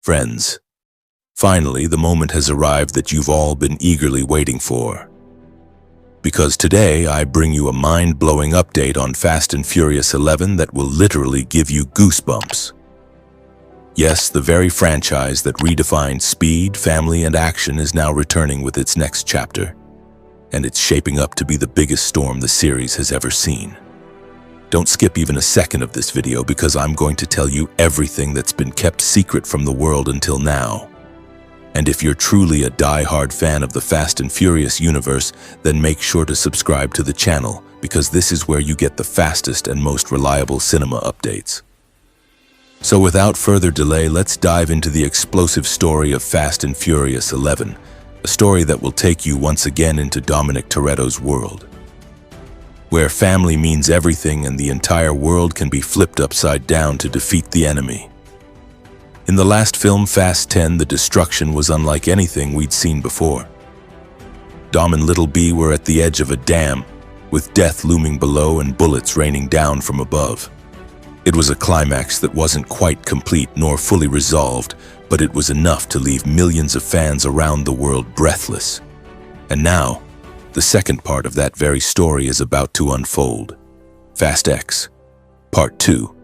Friends, finally the moment has arrived that you've all been eagerly waiting for. Because today I bring you a mind-blowing update on Fast and Furious 11 that will literally give you goosebumps. Yes, the very franchise that redefined speed, family, and action is now returning with its next chapter, and it's shaping up to be the biggest storm the series has ever seen. Don't skip even a second of this video because I'm going to tell you everything that's been kept secret from the world until now. And if you're truly a die-hard fan of the Fast and Furious universe, then make sure to subscribe to the channel because this is where you get the fastest and most reliable cinema updates. So without further delay, let's dive into the explosive story of Fast and Furious 11, a story that will take you once again into Dominic Toretto's world, where family means everything and the entire world can be flipped upside down to defeat the enemy. In the last film, Fast 10, the destruction was unlike anything we'd seen before. Dom and Little B were at the edge of a dam, with death looming below and bullets raining down from above. It was a climax that wasn't quite complete nor fully resolved, but it was enough to leave millions of fans around the world breathless. And now, the second part of that very story is about to unfold. Fast X, Part 2,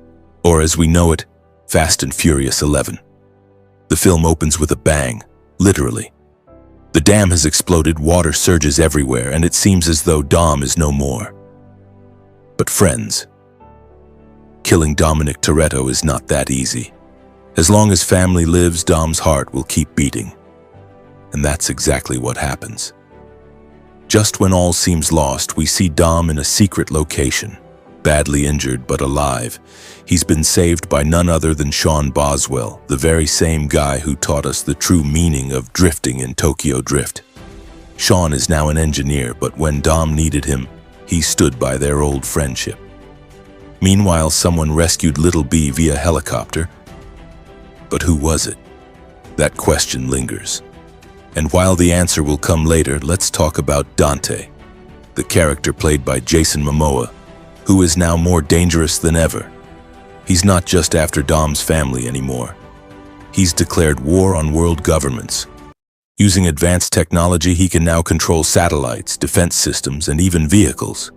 or as we know it, Fast and Furious 11. The film opens with a bang, literally. The dam has exploded, water surges everywhere, and it seems as though Dom is no more. But friends, killing Dominic Toretto is not that easy. As long as family lives, Dom's heart will keep beating. And that's exactly what happens. Just when all seems lost, we see Dom in a secret location, badly injured but alive. He's been saved by none other than Sean Boswell, the very same guy who taught us the true meaning of drifting in Tokyo Drift. Sean is now an engineer, but when Dom needed him, he stood by their old friendship. Meanwhile, someone rescued Little B via helicopter. But who was it? That question lingers. And while the answer will come later, let's talk about Dante, the character played by Jason Momoa, who is now more dangerous than ever. He's not just after Dom's family anymore. He's declared war on world governments. Using advanced technology, he can now control satellites, defense systems, and even vehicles.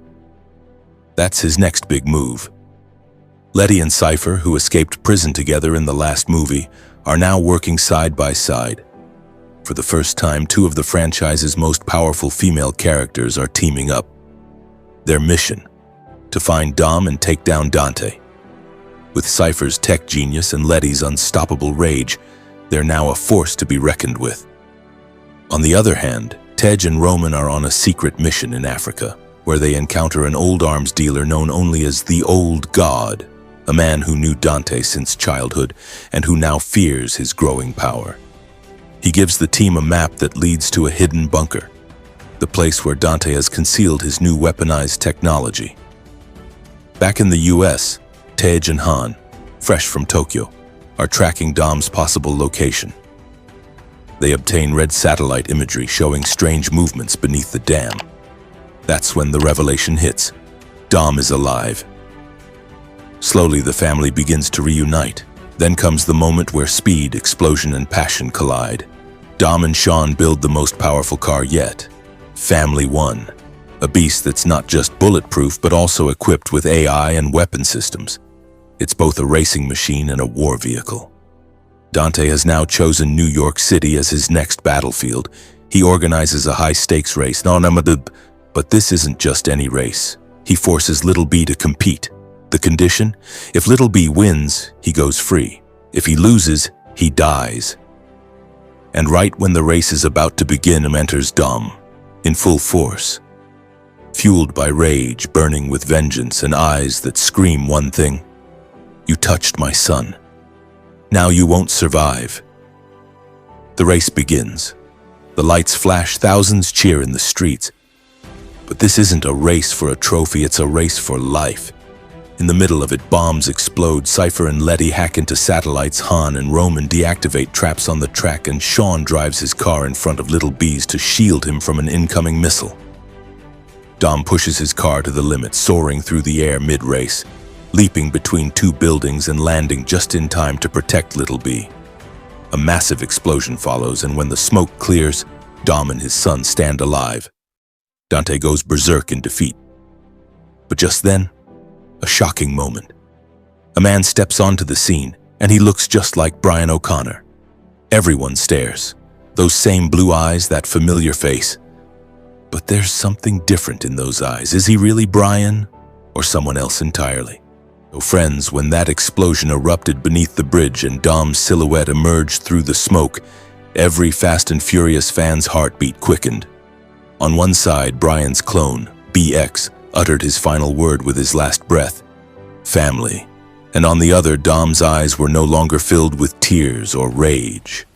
That's his next big move. Letty and Cypher, who escaped prison together in the last movie, are now working side by side. For the first time, two of the franchise's most powerful female characters are teaming up. Their mission: to find Dom and take down Dante. With Cypher's tech genius and Letty's unstoppable rage, they're now a force to be reckoned with. On the other hand, Tej and Roman are on a secret mission in Africa, where they encounter an old arms dealer known only as the Old God, a man who knew Dante since childhood and who now fears his growing power. He gives the team a map that leads to a hidden bunker, the place where Dante has concealed his new weaponized technology. Back in the US, Tej and Han, fresh from Tokyo, are tracking Dom's possible location. They obtain red satellite imagery showing strange movements beneath the dam. That's when the revelation hits. Dom is alive. Slowly, the family begins to reunite. Then comes the moment where speed, explosion, and passion collide. Dom and Sean build the most powerful car yet, Family One, a beast that's not just bulletproof but also equipped with AI and weapon systems. It's both a racing machine and a war vehicle. Dante has now chosen New York City as his next battlefield. He organizes a high-stakes race. But this isn't just any race. He forces Little B to compete. The condition? If Little B wins, he goes free. If he loses, he dies. And right when the race is about to begin, enters Dom, in full force. Fueled by rage, burning with vengeance, and eyes that scream one thing: "You touched my son. Now you won't survive." The race begins. The lights flash, thousands cheer in the streets. But this isn't a race for a trophy, it's a race for life. In the middle of it, bombs explode, Cypher and Letty hack into satellites, Han and Roman deactivate traps on the track, and Sean drives his car in front of Little B's to shield him from an incoming missile. Dom pushes his car to the limit, soaring through the air mid-race, leaping between two buildings and landing just in time to protect Little B. A massive explosion follows, and when the smoke clears, Dom and his son stand alive. Dante goes berserk in defeat. But just then, a shocking moment. A man steps onto the scene, and he looks just like Brian O'Connor. Everyone stares. Those same blue eyes, that familiar face. But there's something different in those eyes. Is he really Brian, or someone else entirely? So friends, when that explosion erupted beneath the bridge and Dom's silhouette emerged through the smoke, every Fast and Furious fan's heartbeat quickened. On one side, Brian's clone, BX, uttered his final word with his last breath, family. And on the other, Dom's eyes were no longer filled with tears or rage,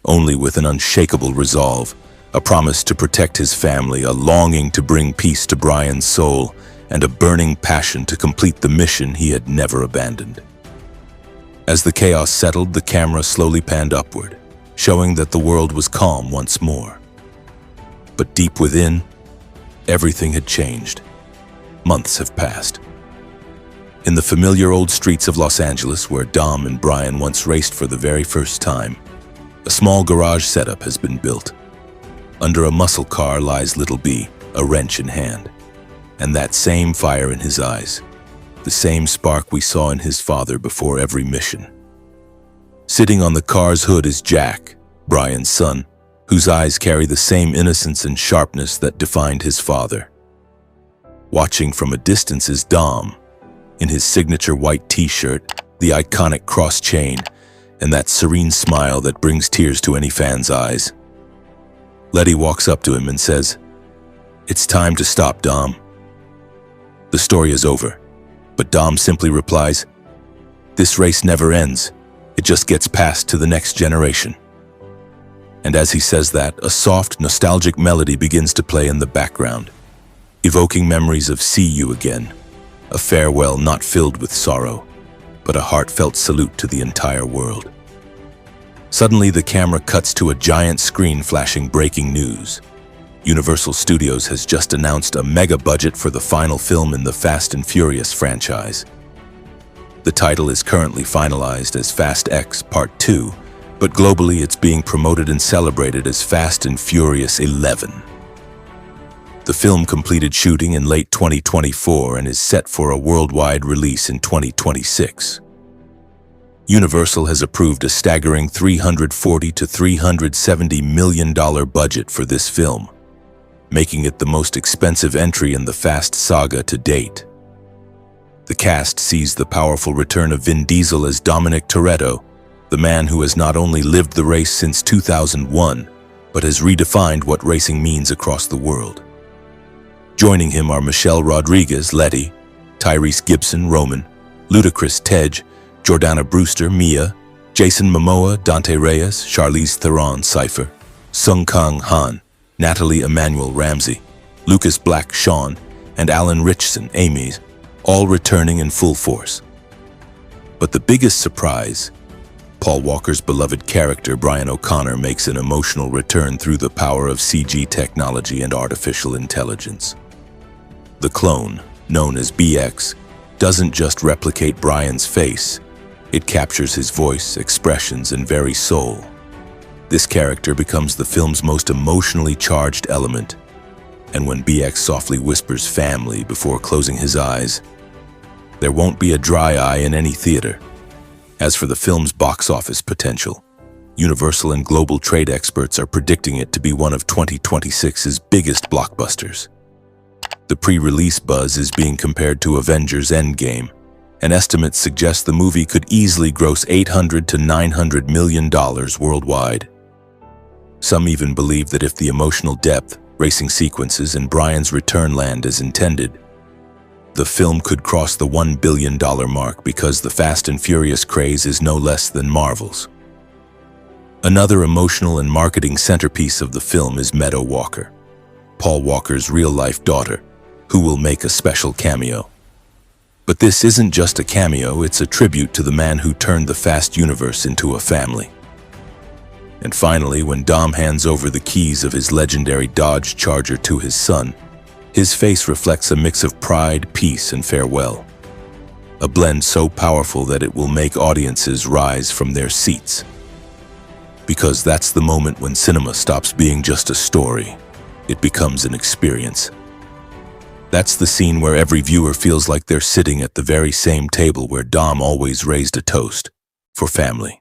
only with an unshakable resolve, a promise to protect his family, a longing to bring peace to Brian's soul, and a burning passion to complete the mission he had never abandoned. As the chaos settled, the camera slowly panned upward, showing that the world was calm once more. But deep within, everything had changed. Months have passed. In the familiar old streets of Los Angeles, where Dom and Brian once raced for the very first time, a small garage setup has been built. Under a muscle car lies little B, a wrench in hand, and that same fire in his eyes, the same spark we saw in his father before every mission. Sitting on the car's hood is Jack, Brian's son, whose eyes carry the same innocence and sharpness that defined his father. Watching from a distance is Dom, in his signature white t-shirt, the iconic cross chain, and that serene smile that brings tears to any fan's eyes. Letty walks up to him and says, "It's time to stop, Dom." The story is over, but Dom simply replies, "This race never ends, it just gets passed to the next generation." And as he says that, a soft, nostalgic melody begins to play in the background, evoking memories of "See You Again," a farewell not filled with sorrow, but a heartfelt salute to the entire world. Suddenly, the camera cuts to a giant screen flashing breaking news. Universal Studios has just announced a mega budget for the final film in the Fast and Furious franchise. The title is currently finalized as Fast X Part 2, but globally it's being promoted and celebrated as Fast and Furious 11. The film completed shooting in late 2024 and is set for a worldwide release in 2026. Universal has approved a staggering $340 to $370 million budget for this film, making it the most expensive entry in the Fast Saga to date. The cast sees the powerful return of Vin Diesel as Dominic Toretto, the man who has not only lived the race since 2001, but has redefined what racing means across the world. Joining him are Michelle Rodriguez, Letty, Tyrese Gibson, Roman, Ludacris, Tej, Jordana Brewster, Mia, Jason Momoa, Dante Reyes, Charlize Theron, Cypher, Sung Kang Han, Natalie Emmanuel Ramsey, Lucas Black, Sean, and Alan Ritchson, Amy, all returning in full force. But the biggest surprise, Paul Walker's beloved character Brian O'Connor makes an emotional return through the power of CG technology and artificial intelligence. The clone, known as BX, doesn't just replicate Brian's face, it captures his voice, expressions, and very soul. This character becomes the film's most emotionally charged element, and when BX softly whispers family before closing his eyes, there won't be a dry eye in any theater. As for the film's box office potential, Universal and global trade experts are predicting it to be one of 2026's biggest blockbusters. The pre-release buzz is being compared to Avengers Endgame, and estimates suggest the movie could easily gross $800 to $900 million worldwide. Some even believe that if the emotional depth, racing sequences, and Brian's return land as intended, the film could cross the $1 billion mark because the Fast and Furious craze is no less than Marvel's. Another emotional and marketing centerpiece of the film is Meadow Walker, Paul Walker's real-life daughter, who will make a special cameo. But this isn't just a cameo, it's a tribute to the man who turned the Fast universe into a family. And finally, when Dom hands over the keys of his legendary Dodge Charger to his son, his face reflects a mix of pride, peace, and farewell. A blend so powerful that it will make audiences rise from their seats. Because that's the moment when cinema stops being just a story. It becomes an experience. That's the scene where every viewer feels like they're sitting at the very same table where Dom always raised a toast for family.